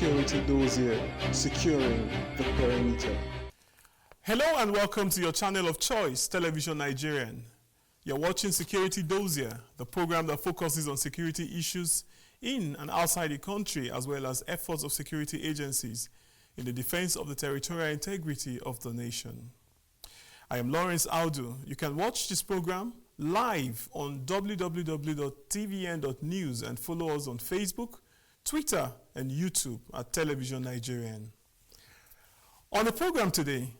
Security Dossier, securing the perimeter. Hello and welcome to your channel of choice, Television Nigerian. You're watching Security Dossier, the program that focuses on security issues in and outside the country, as well as efforts of security agencies in the defense of the territorial integrity of the nation. I am Lawrence Audu. You can watch this program live on www.tvn.news and follow us on Facebook, Twitter, and YouTube at Television Nigerian. On the program today,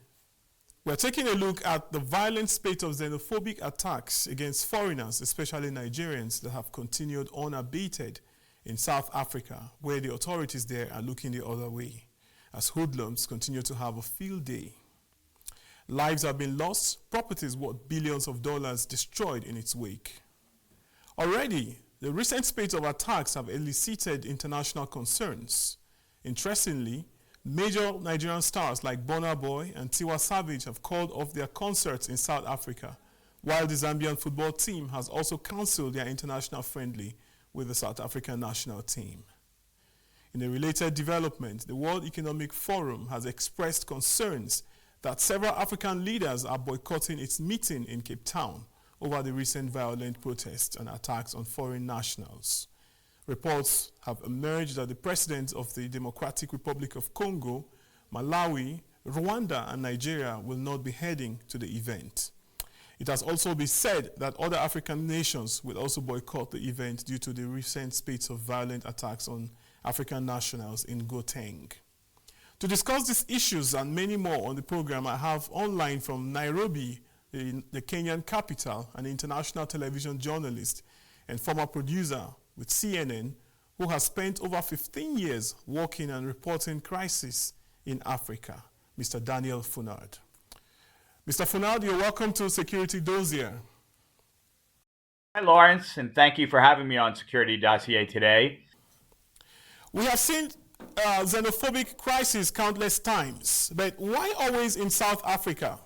we're taking a look at the violent spate of xenophobic attacks against foreigners, especially Nigerians, that have continued unabated in South Africa, where the authorities there are looking the other way, as hoodlums continue to have a field day. Lives have been lost, properties worth billions of dollars destroyed in its wake. Already, the recent spate of attacks have elicited international concerns. Interestingly, major Nigerian stars like Burna Boy and Tiwa Savage have called off their concerts in South Africa, while the Zambian football team has also cancelled their international friendly with the South African national team. In a related development, the World Economic Forum has expressed concerns that several African leaders are boycotting its meeting in Cape Town over the recent violent protests and attacks on foreign nationals. Reports have emerged that the presidents of the Democratic Republic of Congo, Malawi, Rwanda, and Nigeria will not be heading to the event. It has also been said that other African nations will also boycott the event due to the recent spate of violent attacks on African nationals in Gauteng. To discuss these issues and many more on the program, I have online from Nairobi, the Kenyan capital, an international television journalist and former producer with CNN, who has spent over 15 years working and reporting crisis in Africa, Mr. Daniel Funard. Mr. Funard, you're welcome to Security Dossier. Hi, Lawrence, and thank you for having me on Security Dossier today. We have seen xenophobic crisis countless times, but why always in South Africa?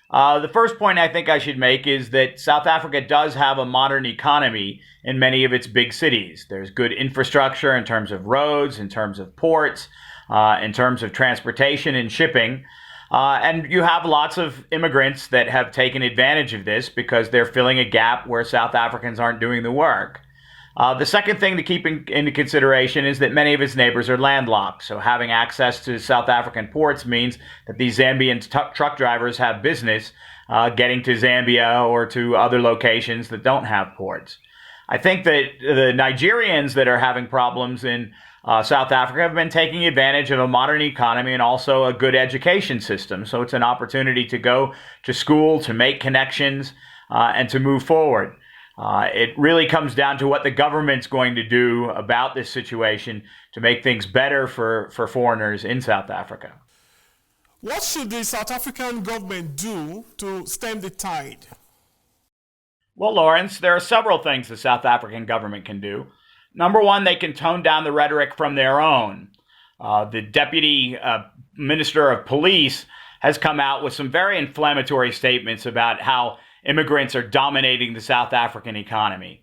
The first point I think I should make is that South Africa does have a modern economy in many of its big cities. There's good infrastructure in terms of roads, in terms of ports, in terms of transportation and shipping. And you have lots of immigrants that have taken advantage of this because they're filling a gap where South Africans aren't doing the work. The second thing to keep into consideration is that many of its neighbors are landlocked. So having access to South African ports means that these Zambian truck drivers have business getting to Zambia or to other locations that don't have ports. I think that the Nigerians that are having problems in South Africa have been taking advantage of a modern economy and also a good education system. So it's an opportunity to go to school, to make connections, and to move forward. It really comes down to what the government's going to do about this situation to make things better for foreigners in South Africa. What should the South African government do to stem the tide? Well, Lawrence, there are several things the South African government can do. Number one, they can tone down the rhetoric from their own. The Deputy Minister of Police has come out with some very inflammatory statements about how immigrants are dominating the South African economy.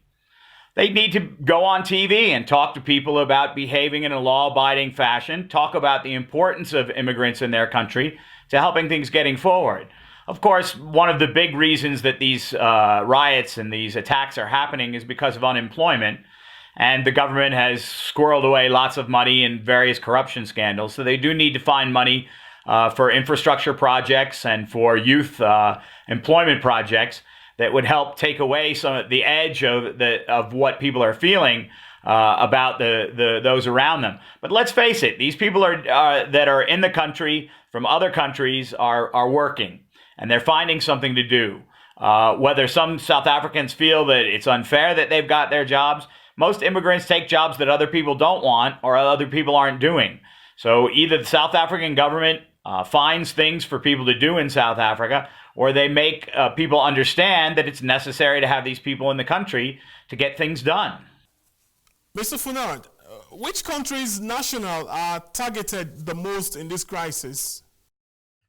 They need to go on TV and talk to people about behaving in a law-abiding fashion, talk about the importance of immigrants in their country to helping things getting forward. Of course, one of the big reasons that these riots and these attacks are happening is because of unemployment, and the government has squirreled away lots of money in various corruption scandals, so they do need to find money for infrastructure projects and for youth employment projects that would help take away some of the edge of what people are feeling about those around them. But let's face it, these people that are in the country from other countries are working, and they're finding something to do. Whether some South Africans feel that it's unfair that they've got their jobs, most immigrants take jobs that other people don't want or other people aren't doing. So either the South African government finds things for people to do in South Africa, or they make people understand that it's necessary to have these people in the country to get things done. Mr. Funard, which countries' national are targeted the most in this crisis?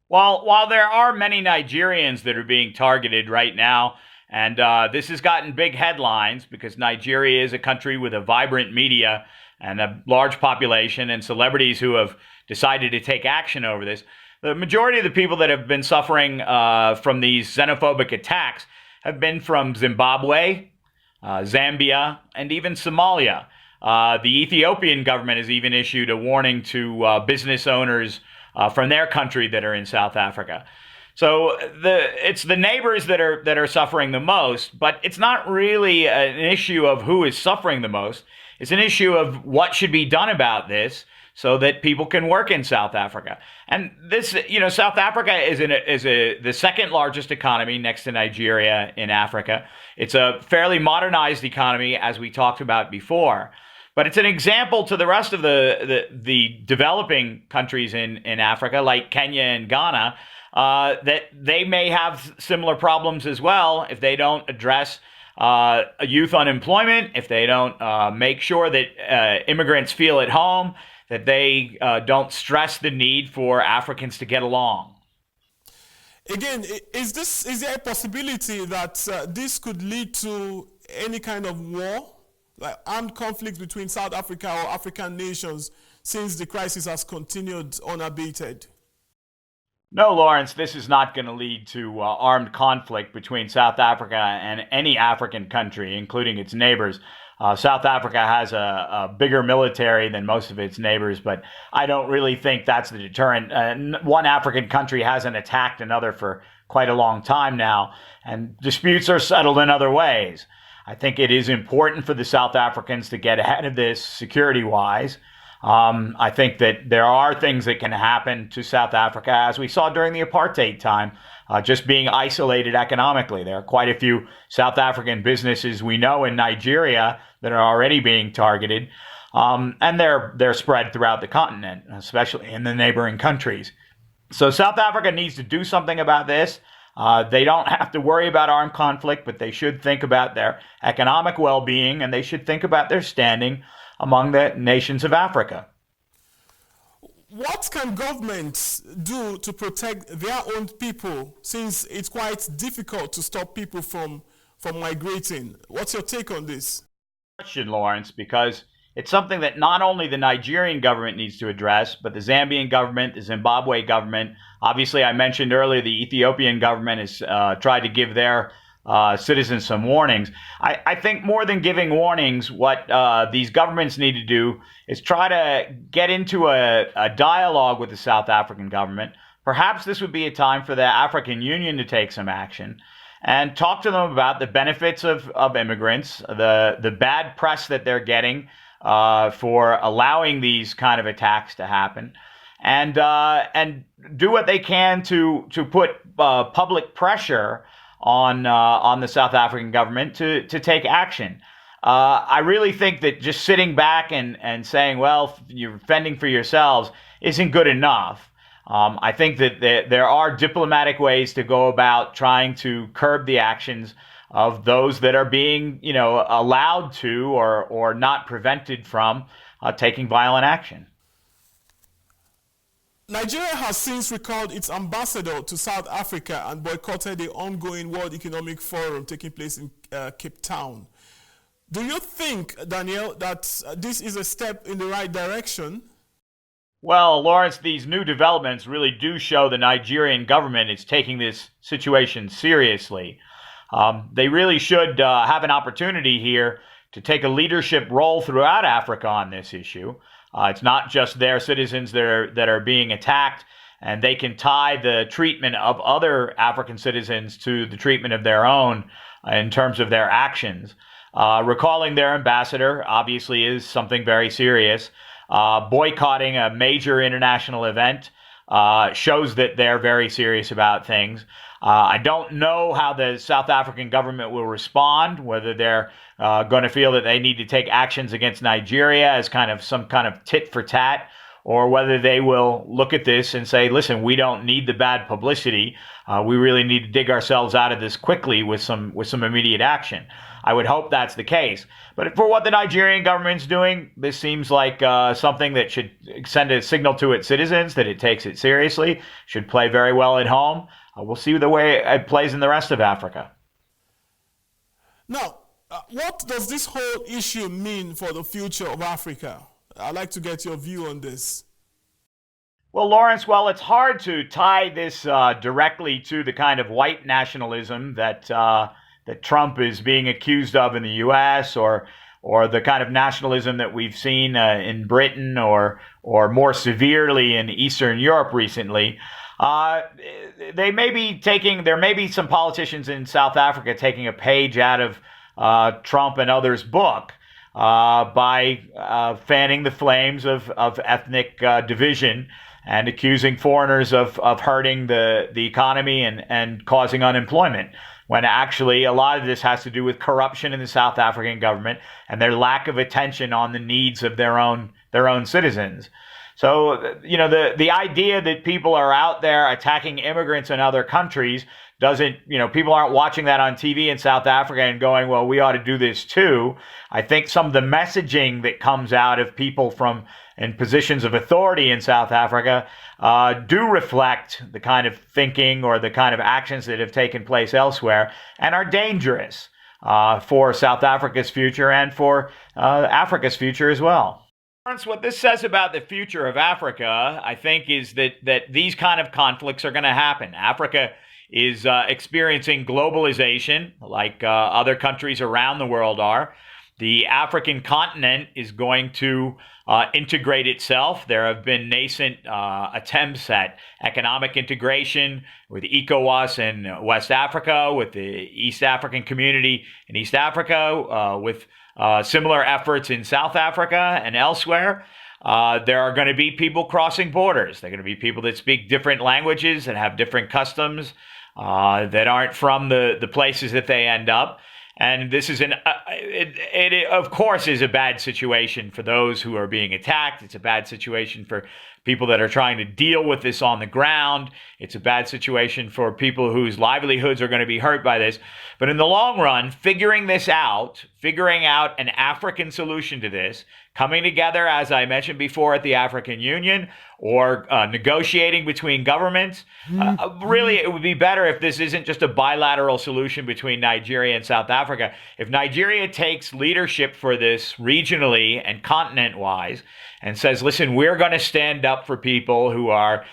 While there are many Nigerians that are being targeted right now, And this has gotten big headlines because Nigeria is a country with a vibrant media and a large population and celebrities who have decided to take action over this. The majority of the people that have been suffering from these xenophobic attacks have been from Zimbabwe, Zambia, and even Somalia. The Ethiopian government has even issued a warning to business owners from their country that are in South Africa. So it's the neighbors that are suffering the most, but it's not really an issue of who is suffering the most. It's an issue of what should be done about this so that people can work in South Africa. And this, South Africa is the second largest economy next to Nigeria in Africa. It's a fairly modernized economy, as we talked about before. But it's an example to the rest of the developing countries in Africa, like Kenya and Ghana, that they may have similar problems as well if they don't address youth unemployment, if they don't make sure that immigrants feel at home, that they don't stress the need for Africans to get along. Again, is there a possibility that this could lead to any kind of war, like armed conflict between South Africa or African nations, since the crisis has continued unabated? No, Lawrence, this is not going to lead to armed conflict between South Africa and any African country, including its neighbors. South Africa has a bigger military than most of its neighbors, but I don't really think that's the deterrent. One African country hasn't attacked another for quite a long time now, and disputes are settled in other ways. I think it is important for the South Africans to get ahead of this security-wise. I think that there are things that can happen to South Africa, as we saw during the apartheid time, just being isolated economically. There are quite a few South African businesses we know in Nigeria that are already being targeted, and they're spread throughout the continent, especially in the neighboring countries. So South Africa needs to do something about this. They don't have to worry about armed conflict, but they should think about their economic well-being, and they should think about their standing among the nations of Africa. What can governments do to protect their own people, since it's quite difficult to stop people from migrating? What's your take on this? Question, Lawrence, because it's something that not only the Nigerian government needs to address, but the Zambian government, the Zimbabwe government. Obviously, I mentioned earlier the Ethiopian government has tried to give their citizens some warnings. I think more than giving warnings, what these governments need to do is try to get into a dialogue with the South African government. Perhaps this would be a time for the African Union to take some action and talk to them about the benefits of immigrants, the bad press that they're getting for allowing these kind of attacks to happen, and do what they can to put public pressure on the South African government to take action. I really think that just sitting back and saying, well, you're fending for yourselves, isn't good enough. I think that there are diplomatic ways to go about trying to curb the actions of those that are being, allowed to or not prevented from taking violent action. Nigeria has since recalled its ambassador to South Africa and boycotted the ongoing World Economic Forum taking place in Cape Town. Do you think, Daniel, that this is a step in the right direction? Well, Lawrence, these new developments really do show the Nigerian government is taking this situation seriously. They really should have an opportunity here to take a leadership role throughout Africa on this issue. It's not just their citizens that are being attacked, and they can tie the treatment of other African citizens to the treatment of their own in terms of their actions. Recalling their ambassador obviously is something very serious. Boycotting a major international event shows that they're very serious about things. I don't know how the South African government will respond, whether they're going to feel that they need to take actions against Nigeria as kind of some kind of tit for tat, or whether they will look at this and say, listen, we don't need the bad publicity. We really need to dig ourselves out of this quickly with some immediate action. I would hope that's the case. But for what the Nigerian government's doing, this seems like something that should send a signal to its citizens that it takes it seriously, should play very well at home. We'll see the way it plays in the rest of Africa. Now, what does this whole issue mean for the future of Africa? I'd like to get your view on this. Well, Lawrence, it's hard to tie this directly to the kind of white nationalism that Trump is being accused of in the U.S. or the kind of nationalism that we've seen in Britain or more severely in Eastern Europe recently. There may be some politicians in South Africa taking a page out of Trump and others' book by fanning the flames of ethnic division and accusing foreigners of hurting the economy and causing unemployment, when actually a lot of this has to do with corruption in the South African government and their lack of attention on the needs of their own citizens. So, the idea that people are out there attacking immigrants in other countries people aren't watching that on TV in South Africa and going, well, we ought to do this too. I think some of the messaging that comes out of people in positions of authority in South Africa do reflect the kind of thinking or the kind of actions that have taken place elsewhere and are dangerous for South Africa's future and for Africa's future as well. What this says about the future of Africa, I think, is that these kind of conflicts are going to happen. Africa is experiencing globalization like other countries around the world are. The African continent is going to integrate itself. There have been nascent attempts at economic integration with ECOWAS in West Africa, with the East African community in East Africa, with similar efforts in South Africa and elsewhere. There are going to be people crossing borders. There are going to be people that speak different languages and have different customs that aren't from the places that they end up. And this is it of course is a bad situation for those who are being attacked. It's a bad situation for people that are trying to deal with this on the ground. It's a bad situation for people whose livelihoods are going to be hurt by this. But in the long run, figuring out an African solution to this, coming together, as I mentioned before, at the African Union, or negotiating between governments. Really, it would be better if this isn't just a bilateral solution between Nigeria and South Africa. If Nigeria takes leadership for this regionally and continent-wise and says, listen, we're going to stand up for people who are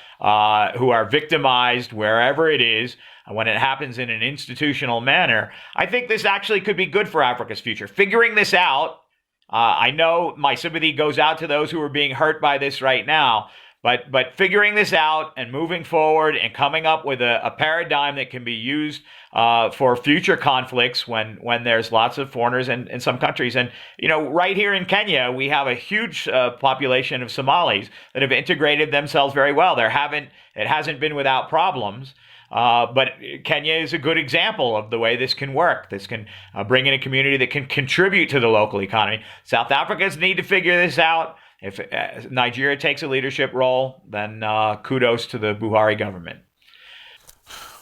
victimized wherever it is, when it happens in an institutional manner, I think this actually could be good for Africa's future. Figuring this out, I know my sympathy goes out to those who are being hurt by this right now, but figuring this out and moving forward and coming up with a paradigm that can be used for future conflicts when there's lots of foreigners in some countries. And, right here in Kenya, we have a huge population of Somalis that have integrated themselves very well. It hasn't been without problems. But Kenya is a good example of the way this can work. This can bring in a community that can contribute to the local economy. South Africans need to figure this out. If Nigeria takes a leadership role, then kudos to the Buhari government.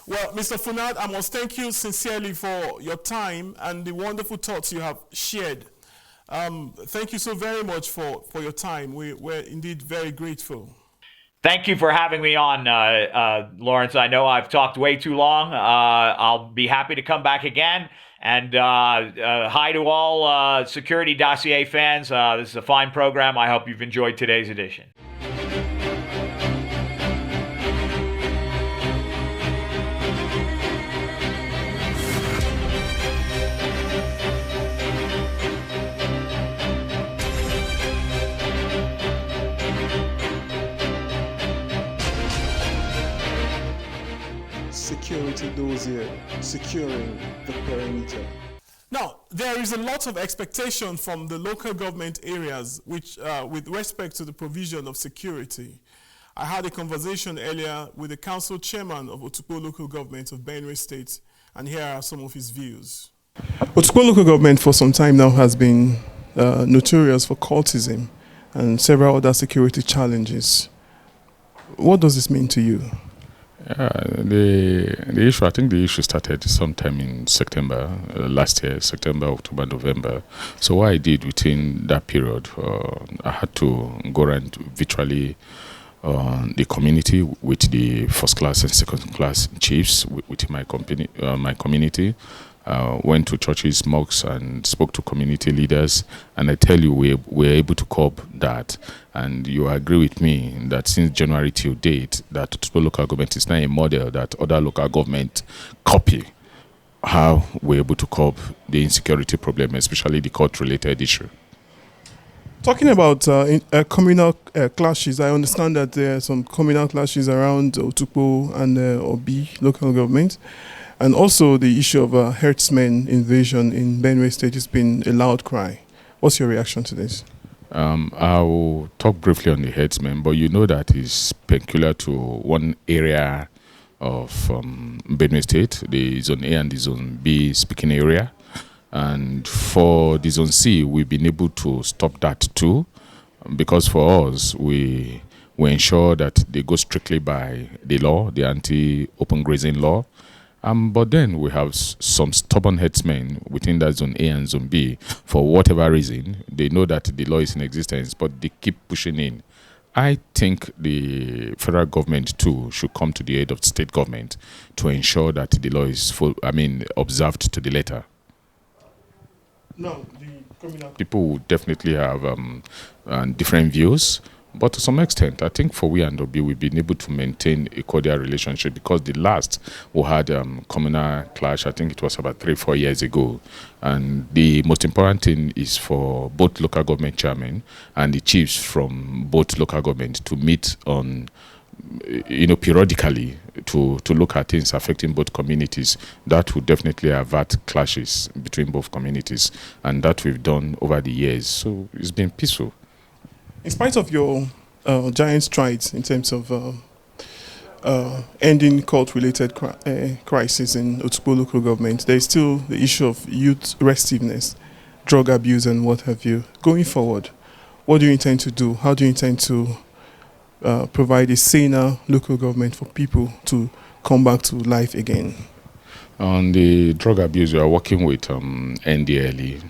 Well, Mr. Funad, I must thank you sincerely for your time and the wonderful thoughts you have shared. Thank you so very much for your time. We're indeed very grateful. Thank you for having me on, Lawrence. I know I've talked way too long. I'll be happy to come back again. And hi to all Security Dossier fans. This is a fine program. I hope you've enjoyed today's edition. Security Dossier, securing the perimeter. Now, there is a lot of expectation from the local government areas which, with respect to the provision of security. I had a conversation earlier with the council chairman of Otukpo local government of Benue State, and here are some of his views. Otukpo local government for some time now has been notorious for cultism and several other security challenges. What does this mean to you? The issue, I think the issue started sometime in September last year, September, October, November. So what I did within that period, I had to go around virtually the community with the first class and second class chiefs within my community. went to churches, mosques, and spoke to community leaders. And I tell you, we're able to curb that. And you agree with me that since January till date, that Otukpo local government is now a model that other local government copy how we're able to curb the insecurity problem, especially the court-related issue. Talking about communal clashes, I understand that there are some communal clashes around Otukpo and Obi local government. And also the issue of herdsmen invasion in Benue State has been a loud cry. What's your reaction to this? I will talk briefly on the herdsmen, but you know that is peculiar to one area of Benue State, the Zone A and the Zone B speaking area. And for the Zone C, we've been able to stop that too, because for us, we ensure that they go strictly by the law, the anti-open grazing law. But then we have some stubborn headsmen within that Zone A and Zone B. For whatever reason, they know that the law is in existence, but they keep pushing in. I think the federal government too should come to the aid of the state government to ensure that the law is observed to the letter. No, the communal people will definitely have different views, but to some extent, I think for we and Obi, we've been able to maintain a cordial relationship, because the last we had communal clash, I think it was about 3-4 years ago, and the most important thing is for both local government chairmen and the chiefs from both local government to meet on periodically to look at things affecting both communities. That would definitely avert clashes between both communities, and that we've done over the years. So it's been peaceful. In spite of your giant strides in terms of ending court-related crisis in Otukpo local government, there is still the issue of youth restiveness, drug abuse, and what have you. Going forward, what do you intend to do? How do you intend to provide a saner local government for people to come back to life again? On the drug abuse, we are working with NDLE.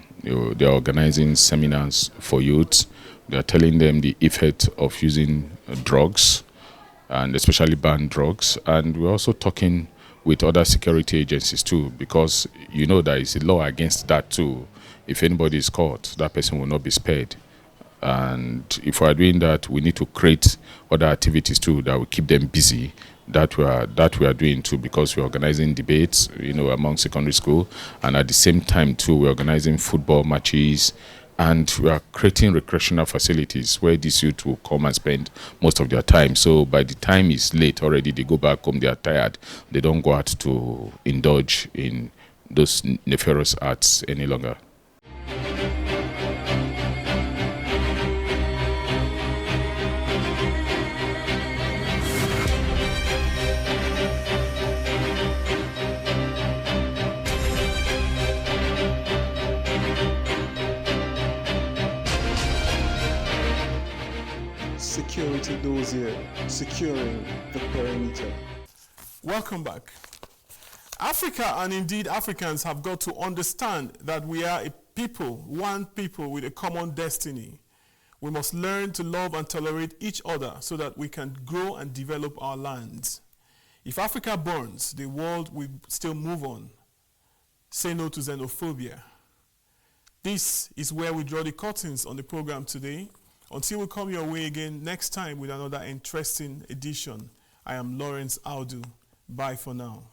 They are organizing seminars for youths. They are telling them the effect of using drugs, and especially banned drugs. And we're also talking with other security agencies too, because you know there is a law against that too. If anybody is caught, that person will not be spared. And if we are doing that, we need to create other activities too that will keep them busy. That we are doing too, because we're organizing debates, among secondary school, and at the same time too, we're organizing football matches, and we are creating recreational facilities where these youth will come and spend most of their time. So by the time it's late already, they go back home, they are tired. They don't go out to indulge in those nefarious arts any longer. Security Dossier, securing the perimeter. Welcome back. Africa, and indeed Africans, have got to understand that we are a people, one people with a common destiny. We must learn to love and tolerate each other so that we can grow and develop our lands. If Africa burns, the world will still move on. Say no to xenophobia. This is where we draw the curtains on the program today. Until we come your way again next time with another interesting edition, I am Lawrence Audu. Bye for now.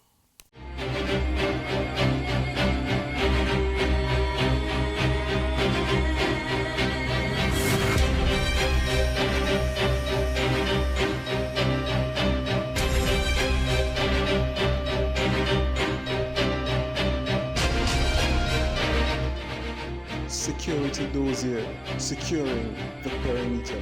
Security Dossier, securing the perimeter.